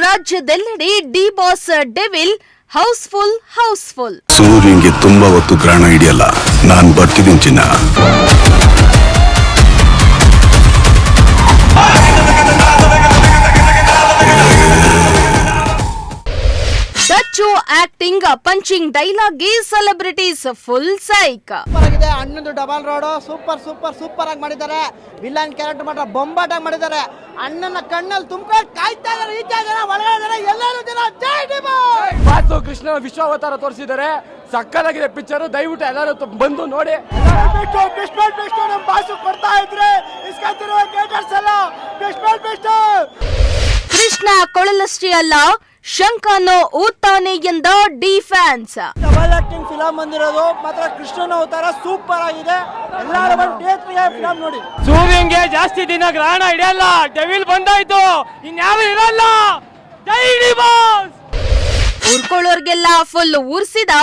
ರಾಜ್ಯದೆಲ್ಲೆಡೆ D boss devil houseful. ಸೂರ್ಯಂಗೆ ತುಂಬಾ ಹೊತ್ತು ಗ್ರಹಣ ಹಿಡಿಯಲ್ಲ. ನಾನ್ ಬರ್ತಿದ್ದೀನಿ ಚಿನ್ನ. ಡಚ್ಚು ಆಕ್ಟಿಂಗ್ ಪಂಚಿಂಗ್ ಡೈಲಾಗ್ಗೆ ಸೆಲೆಬ್ರಿಟೀಸ್ ಫುಲ್ ಸೈಕ್. ಅಣ್ಣಂದು ಡಬಲ್ ರೋಡ್ ಸೂಪರ್ ಆಗಿ ಮಾಡಿದ್ದಾರೆ. ವಿಲನ್ ಕ್ಯಾರೆಕ್ಟರ್ ಮಾತ್ರ ಬೊಂಬಾಟಾಗಿ ಮಾಡಿದ್ದಾರೆ. ಅಣ್ಣನ ಕಣ್ಣಲ್ಲಿ ತುಂಬಿಕೊಂಡು ಕಾಯ್ತಾ ಇದ್ದಾರೆ. ಈಚೆ ಜನ ಒಳಗಡೆ ಎಲ್ಲರೂ ಜನ ಜೈ ಡಿ ಬಾಸ್. ಕೃಷ್ಣ ವಿಶ್ವಾವತಾರ ತೋರಿಸಿದ್ದಾರೆ. ಸಕ್ಕತ್ತಾಗಿದೆ ಪಿಕ್ಚರ್. ದಯವಿಟ್ಟು ಎಲ್ಲರೂ ಬಂದು ನೋಡಿ. ನಮ್ಮ ಬಾಸು ಕೊಡ್ತಾ ಇದ್ರೆ ಕೃಷ್ಣ ಕೊಳಲಷ್ಟೇ ಅಲ್ಲ, ಶಂಕನೋ ಊತಾನೆ ಎಂದ D fans. Double acting film ಬಂದಿರೋದು ಮಾತ್ರ ಕೃಷ್ಣನ ಅವತಾರ ಸೂಪರ್ ಆಗಿದೆ. ಎಲ್ಲರೂ ಬಂದು ಥಿಯೇಟರ್ಗೆ ಫಿಲಂ ನೋಡಿ. ಸೂರ್ಯಂಗೆ ಜಾಸ್ತಿ ದಿನ ಗ್ರಹಣ ಹಿಡಿಯಲ್ಲ. ಡೆವಿಲ್ ಬಂದಾಯ್ತು, ಇನ್ಯಾರು ಇರಲ್ಲ. Jai D boss. ಊರ್ಕೊಳ್ಳೋರ್ಗೆಲ್ಲ ಫುಲ್ ಊರ್ಸಿದ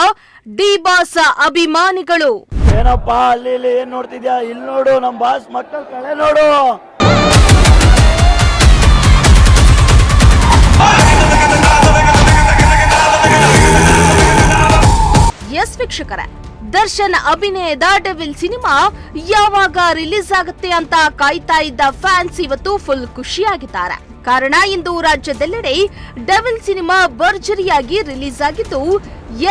ಡಿ ಬಾಸ್ ಅಭಿಮಾನಿಗಳು. ಏನಪ್ಪಾ ಅಲ್ಲಿ ಏನ್ ನೋಡ್ತಿದ್ಯಾ? ಇಲ್ಲಿ ನೋಡು, ನಮ್ ಬಾಸ್ ಮಕ್ಕಳ ಕಳೆ ನೋಡು. ಎಸ್ ವೀಕ್ಷಕರೇ, ದರ್ಶನ್ ಅಭಿನಯದ ಡೆವಿಲ್ ಸಿನಿಮಾ ಯಾವಾಗ ರಿಲೀಸ್ ಆಗುತ್ತೆ ಅಂತ ಕಾಯ್ತಾ ಇದ್ದ ಫ್ಯಾನ್ಸ್ ಇವತ್ತು ಫುಲ್ ಖುಷಿಯಾಗಿದ್ದಾರೆ. ಕಾರಣ ಇಂದು ರಾಜ್ಯದೆಲ್ಲೆಡೆ ಡೆವಿಲ್ ಸಿನಿಮಾ ಭರ್ಜರಿಯಾಗಿ ರಿಲೀಸ್ ಆಗಿದ್ದು,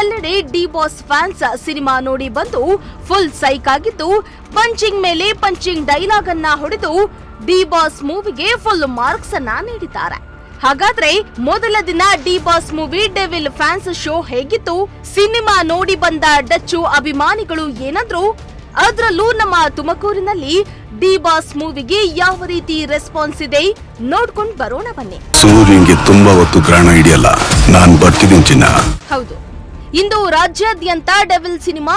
ಎಲ್ಲೆಡೆ ಡಿ ಬಾಸ್ ಫ್ಯಾನ್ಸ್ ಸಿನಿಮಾ ನೋಡಿ ಬಂದು ಫುಲ್ ಸೈಕ್ ಆಗಿದ್ದು, ಪಂಚಿಂಗ್ ಮೇಲೆ ಪಂಚಿಂಗ್ ಡೈಲಾಗ್ ಅನ್ನ ಹೊಡೆದು ಡಿ ಬಾಸ್ ಮೂವಿಗೆ ಫುಲ್ ಮಾರ್ಕ್ಸ್ ಅನ್ನ ನೀಡಿದ್ದಾರೆ. ಹಾಗಾದ್ರೆ ಮೊದಲ ದಿನ D boss movie devil fans show ಹೇಗಿತ್ತು? ಸಿನಿಮಾ ನೋಡಿ ಬಂದ ಡಚ್ಚು ಅಭಿಮಾನಿಗಳು ಏನಂದ್ರು? ಅದರಲ್ಲೂ ನಮ್ಮ ತುಮಕೂರಿನಲ್ಲಿ ಡಿ ಬಾಸ್ ಮೂವಿಗೆ ಯಾವ ರೀತಿ ರೆಸ್ಪಾನ್ಸ್ ಇದೆ ನೋಡ್ಕೊಂಡು ಬರೋಣ ಬನ್ನಿ. ಸೂರ್ಯಂಗೆ ತುಂಬಾ ಹೊತ್ತು ಗ್ರಹಣ ಹಿಡಿಯಲ್ಲ. ನಾನ್ ಬರ್ತಿದ್ದೀನಿ ಚಿನ್ನ. ಹೌದು, ಇಂದು ರಾಜ್ಯಾದ್ಯಂತ ಡೆವಿಲ್ ಸಿನಿಮಾ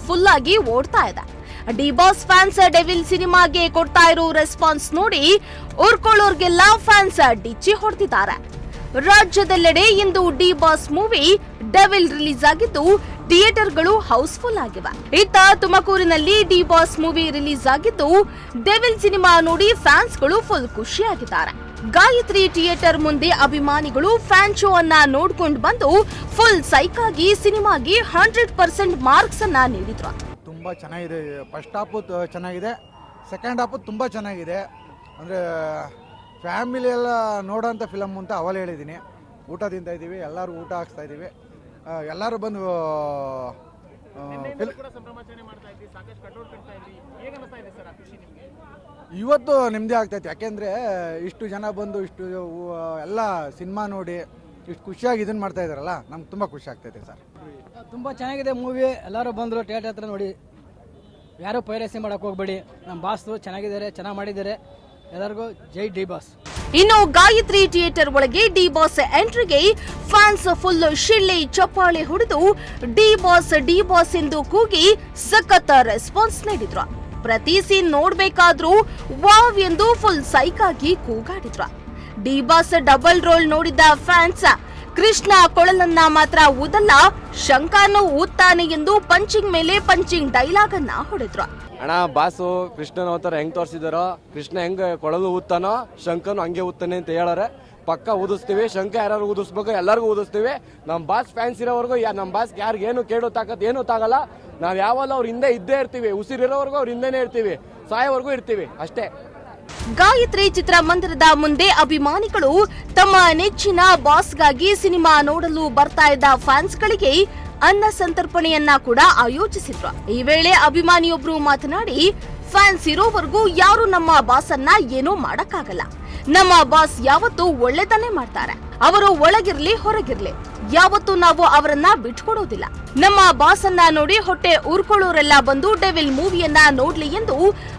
ಫುಲ್ ಆಗಿ ಓಡ್ತಾ ಇದೆ. ಡಿ ಬಾಸ್ ಫ್ಯಾನ್ಸ್ ಡೆವಿಲ್ ಸಿನಿಮಾಗೆ ಕೊಡ್ತಾ ಇರೋ ರೆಸ್ಪಾನ್ಸ್ ನೋಡಿ ಊರ್ಕೊಳ್ಳೋರ್ಗೆಲ್ಲ ಫ್ಯಾನ್ಸ್ ಡಿಚ್ಚಿ ಹೊಡೆದಿದ್ದಾರೆ. ರಾಜ್ಯದೆಲ್ಲೆಡೆ ಇಂದು D boss movie Devil release ಆಗಿದ್ದು, ಥಿಯೇಟರ್ಗಳು ಹೌಸ್ಫುಲ್ ಆಗಿವೆ. ಇತ್ತ ತುಮಕೂರಿನಲ್ಲಿ ಡಿ ಬಾಸ್ ಮೂವಿ ರಿಲೀಸ್ ಆಗಿದ್ದು, ಡೆವಿಲ್ ಸಿನಿಮಾ ನೋಡಿ ಫ್ಯಾನ್ಸ್ಗಳು ಫುಲ್ ಖುಷಿಯಾಗಿದ್ದಾರೆ. ಗಾಯತ್ರಿ ಥಿಯೇಟರ್ ಮುಂದೆ ಅಭಿಮಾನಿಗಳು ಫ್ಯಾನ್ ಶೋ ಅನ್ನ ನೋಡ್ಕೊಂಡು ಬಂದು ಫುಲ್ ಸೈಕ್ ಆಗಿ ಸಿನಿಮಾಗೆ 100% ಮಾರ್ಕ್ಸ್ ಅನ್ನ ನೀಡಿದ್ರು. ತುಂಬ ಚೆನ್ನಾಗಿದೆ. ಫಸ್ಟ್ ಹಾಫು ಚೆನ್ನಾಗಿದೆ, ಸೆಕೆಂಡ್ ಹಾಫು ತುಂಬ ಚೆನ್ನಾಗಿದೆ. ಅಂದರೆ ಫ್ಯಾಮಿಲಿ ಎಲ್ಲ ನೋಡೋಂಥ ಫಿಲಮ್ ಅಂತ ಅವಲೇ ಹೇಳಿದ್ದೀನಿ. ಊಟ ತಿಂತಾ ಇದ್ದೀವಿ, ಎಲ್ಲರೂ ಊಟ ಹಾಕ್ಸ್ತಾ ಇದ್ದೀವಿ. ಎಲ್ಲರೂ ಬಂದು ಇವತ್ತು ನೆಮ್ಮದಿ ಆಗ್ತೈತೆ. ಯಾಕೆಂದರೆ ಇಷ್ಟು ಜನ ಬಂದು ಇಷ್ಟು ಎಲ್ಲ ಸಿನಿಮಾ ನೋಡಿ ಇಷ್ಟು ಖುಷಿಯಾಗಿ ಇದನ್ನು ಮಾಡ್ತಾ ಇದ್ದಾರಲ್ಲ, ನಮ್ಗೆ ತುಂಬ ಖುಷಿ ಆಗ್ತೈತೆ ಸರ್. ತುಂಬ ಚೆನ್ನಾಗಿದೆ ಮೂವಿ. ಎಲ್ಲರೂ ಬಂದರು ಥಿಯೇಟರ್ ಹತ್ರ ನೋಡಿ. ಯಾರು ಪೈರಸಿ ಮಾಡಕ್ಕೆ ಹೋಗ್ಬೇಡಿ. ನಮ್ಮ ಬಾಸು ಚೆನ್ನಾಗಿದ್ದಾರೆ, ಚೆನ್ನಾಗಿ ಮಾಡಿದ್ದಾರೆ. ಎಲ್ಲರಿಗೂ ಜೈ ಡಿ ಬಾಸ್. ಇನ್ನು ಗಾಯತ್ರಿ ಥಿಯೇಟರ್ ಒಳಗೆ ಡಿ ಬಾಸ್ ಎಂಟ್ರಿಗೆ ಫ್ಯಾನ್ಸ್ ಫುಲ್ ಶಿಳ್ಳೆ ಚಪ್ಪಾಳೆ ಹೊಡೆದು ಡಿ ಬಾಸ್ ಎಂದು ಕೂಗಿ ಸಖತ್ ರೆಸ್ಪಾನ್ಸ್ ನೀಡಿದ್ರು. ಪ್ರತಿ ಸೀನ್ ನೋಡ್ಬೇಕಾದ್ರೂ ವಾವ್ ಎಂದು ಫುಲ್ ಸೈಕ್ ಆಗಿ ಕೂಗಾಡಿದ್ರು. ಡಿ ಬಾಸ್ ಡಬಲ್ ರೋಲ್ ನೋಡಿದ ಫ್ಯಾನ್ಸ್ ಕೃಷ್ಣ ಕೊಳಲನ್ನ ಮಾತ್ರ ಊದಲ್ಲ, ಶಂಕನೂ ಊದ್ತಾನೆ ಎಂದು ಪಂಚಿಂಗ್ ಮೇಲೆ ಪಂಚಿಂಗ್ ಡೈಲಾಗ್ ಅನ್ನ ಹೊಡೆದ್ರು. ಅಣ್ಣ, ಬಾಸು ಕೃಷ್ಣನ ಅವತಾರ ಹೆಂಗ್ ತೋರಿಸಿದಾರೋ, ಕೃಷ್ಣ ಹೆಂಗ್ ಕೊಳಲು ಊದ್ತಾನೋ ಶಂಕನು ಹಂಗೆ ಊದ್ತಾನೆ ಅಂತ ಹೇಳಾರೆ. ಪಕ್ಕ ಊದಿಸ್ತೀವಿ. ಶಂಕ ಯಾರು ಊದಿಸ್ಬೇಕು, ಎಲ್ಲರಿಗೂ ಊದಿಸ್ತೀವಿ. ನಮ್ಮ ಬಾಸ್ ಫ್ಯಾನ್ಸ್ ಇರೋವರೆಗೂ ನಮ್ಮ ಬಾಸ್ ಯಾರಿಗೇನು ಕೇಳೋ ತಾಕತ್ ಏನೂ ತಾಗಲ್ಲ. ನಾವ್ ಯಾವಲ್ಲ ಅವ್ರ ಹಿಂದೆ ಇದ್ದೇ ಇರ್ತೀವಿ. ಉಸಿರಿರೋವರೆಗೂ ಅವ್ರ ಹಿಂದೆನೇ ಇರ್ತೀವಿ, ಸಾಯೋವರೆಗೂ ಇರ್ತೀವಿ ಅಷ್ಟೇ. ಗಾಯತ್ರಿ ಚಿತ್ರಮಂದಿರದ ಮುಂದೆ ಅಭಿಮಾನಿಗಳು ತಮ್ಮ ನೆಚ್ಚಿನ ಬಾಸ್ಗಾಗಿ ಸಿನಿಮಾ ನೋಡಲು ಬರ್ತಾ ಇದ್ದ ಫ್ಯಾನ್ಸ್ಗಳಿಗೆ ಅನ್ನ ಸಂತರ್ಪಣೆಯನ್ನ ಕೂಡ ಆಯೋಜಿಸಿದ್ರು. ಈ ವೇಳೆ ಅಭಿಮಾನಿಯೊಬ್ರು ಮಾತನಾಡಿ, ಫ್ಯಾನ್ಸ್ ಇರೋವರೆಗೂ ಯಾರು ನಮ್ಮ ಬಾಸ್ ಅನ್ನ ಏನೂ ಮಾಡಕ್ಕಾಗಲ್ಲ. ನಮ್ಮ ಬಾಸ್ ಯಾವತ್ತೂ ಒಳ್ಳೆದನ್ನೇ ಮಾಡ್ತಾರೆ. ಅವರು ಒಳಗಿರ್ಲಿ ಹೊರಗಿರ್ಲಿ, ಯಾವತ್ತೂ ನಾವು ಅವರನ್ನ ಬಿಟ್ಕೊಡೋದಿಲ್ಲ. ನಮ್ಮ ಬಾಸ್ ಅನ್ನ ನೋಡಿ ಹೊಟ್ಟೆ ಊರ್ಕೊಳ್ಳೋರೆಲ್ಲ ಬಂದು ಡೆವಿಲ್ ಮೂವಿಯನ್ನ ನೋಡ್ಲಿ ಎಂದು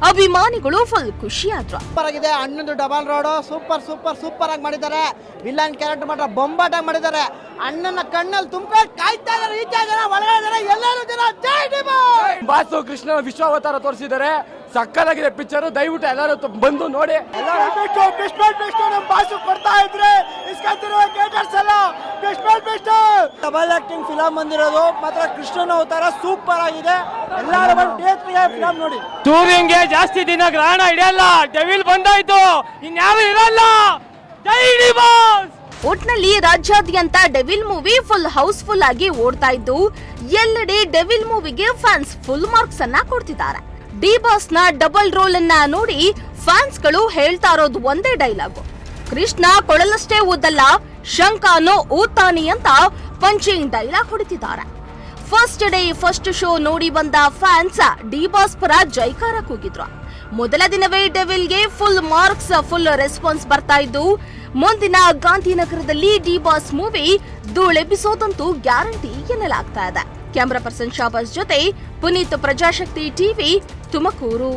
ಅಭಿಮಾನಿಗಳು ಫುಲ್ ಖುಷಿಯಾದ್ರು. ಸೂಪರ್ ಆಗಿದೆ. ಅಣ್ಣಂದು ಡಬಲ್ ರೋಡ್ ಸೂಪರ್ ಆಗಿ ಮಾಡಿದ್ದಾರೆ. ವಿಲನ್ ಕ್ಯಾರೆಕ್ಟರ್ ಮಾತ್ರ ಬೊಂಬಾಟಾಗಿ ಮಾಡಿದ್ದಾರೆ. ಅಣ್ಣನ ಕಣ್ಣಲ್ಲಿ ತುಂಬಿಕೊಂಡು ಕಾಯ್ತಾ ಇದ್ದಾರೆ. ಈಚೆ ಜನ ಒಳಗಡೆ ಎಲ್ಲರೂ ಜನ ಜೈ ಡಿ ಬಾಸ್. ಬಾಸು ಕೃಷ್ಣ ವಿಶ್ವಾವತಾರ ತೋರಿಸಿದ್ದಾರೆ. ಸಕ್ಕತ್ತಾಗಿದೆ ಪಿಕ್ಚರ್. ದಯವಿಟ್ಟು ಎಲ್ಲರೂ ಬಂದು ನೋಡಿ. ನಮ್ಮ ಬಾಸು ಕೊಡ್ತಾ ಇದ್ರೆ ಡಬಲ್ ಆಕ್ಟಿಂಗ್ ಫಿಲಂ ಬಂದಿರೋದು ಮಾತ್ರ ಕೃಷ್ಣನ ಅವತಾರ ಸೂಪರ್ ಆಗಿದೆ. ಎಲ್ಲರೂ ಬಂದು ಥಿಯೇಟರ್ಗೆ ಫಿಲಂ ನೋಡಿ. ಸೂರ್ಯಂಗೆ ಜಾಸ್ತಿ ದಿನ ಗ್ರಹಣ ಹಿಡಿಯಲ್ಲ. ಡೆವಿಲ್ ಬಂದಾಯ್ತು, ಇನ್ಯಾರು ಇರಲ್ಲ. Jai D boss. ಒಟ್ನಲ್ಲಿ ರಾಜ್ಯಾದ್ಯಂತ ಡೆವಿಲ್ ಮೂವಿ ಫುಲ್ ಹೌಸ್ಫುಲ್ ಆಗಿ ಓಡ್ತಾ ಇದ್ದು ಎಲ್ಲೆಡೆ ಡೆವಿಲ್ ಮೂವಿಗೆ ಫ್ಯಾನ್ಸ್ ಫುಲ್ ಮಾರ್ಕ್ಸ್ ಅನ್ನ ಕೊಡ್ತಿದ್ದಾರೆ. ಡಿ ಬಾಸ್ ನ ಡಬಲ್ ರೋಲ್ ಅನ್ನ ನೋಡಿ ಫ್ಯಾನ್ಸ್ ಗಳು ಹೇಳ್ತಾ ಇರೋದು ಒಂದೇ ಡೈಲಾಗು, ಕೃಷ್ಣ ಕೊಳಲಷ್ಟೇ ಊದಲ್ಲ ಶಂಕನೋ ಊತಾನಿ ಅಂತ ಪಂಚಿಂಗ್ ಡೈಲಾಗ್ ಹೊಡಿತಿದ್ದಾರೆ. ಫಸ್ಟ್ ಡೇ ಫಸ್ಟ್ ಶೋ ನೋಡಿ ಬಂದ ಫ್ಯಾನ್ಸ್ ಡಿ ಬಾಸ್ ಪರ ಜೈಕಾರ ಕೂಗಿದ್ರು. ಮೊದಲ ದಿನವೇ ಡೆವಿಲ್ಗೆ ಫುಲ್ ಮಾರ್ಕ್ಸ್ ಫುಲ್ ರೆಸ್ಪಾನ್ಸ್ ಬರ್ತಾ ಇದ್ದು ಮುಂದಿನ ಗಾಂಧಿನಗರದಲ್ಲಿ ಡಿ ಬಾಸ್ ಮೂವಿ ಧೂಳೆಬ್ಬಿಸೋದಂತೂ ಗ್ಯಾರಂಟಿ ಎನ್ನಲಾಗ್ತಾ ಇದೆ. ಕ್ಯಾಮರಾ ಪರ್ಸನ್ ಶಾಬಾಸ್ ಜೊತೆ ಪುನೀತ್, ಪ್ರಜಾಶಕ್ತಿ ಟಿವಿ, ತುಮಕೂರು.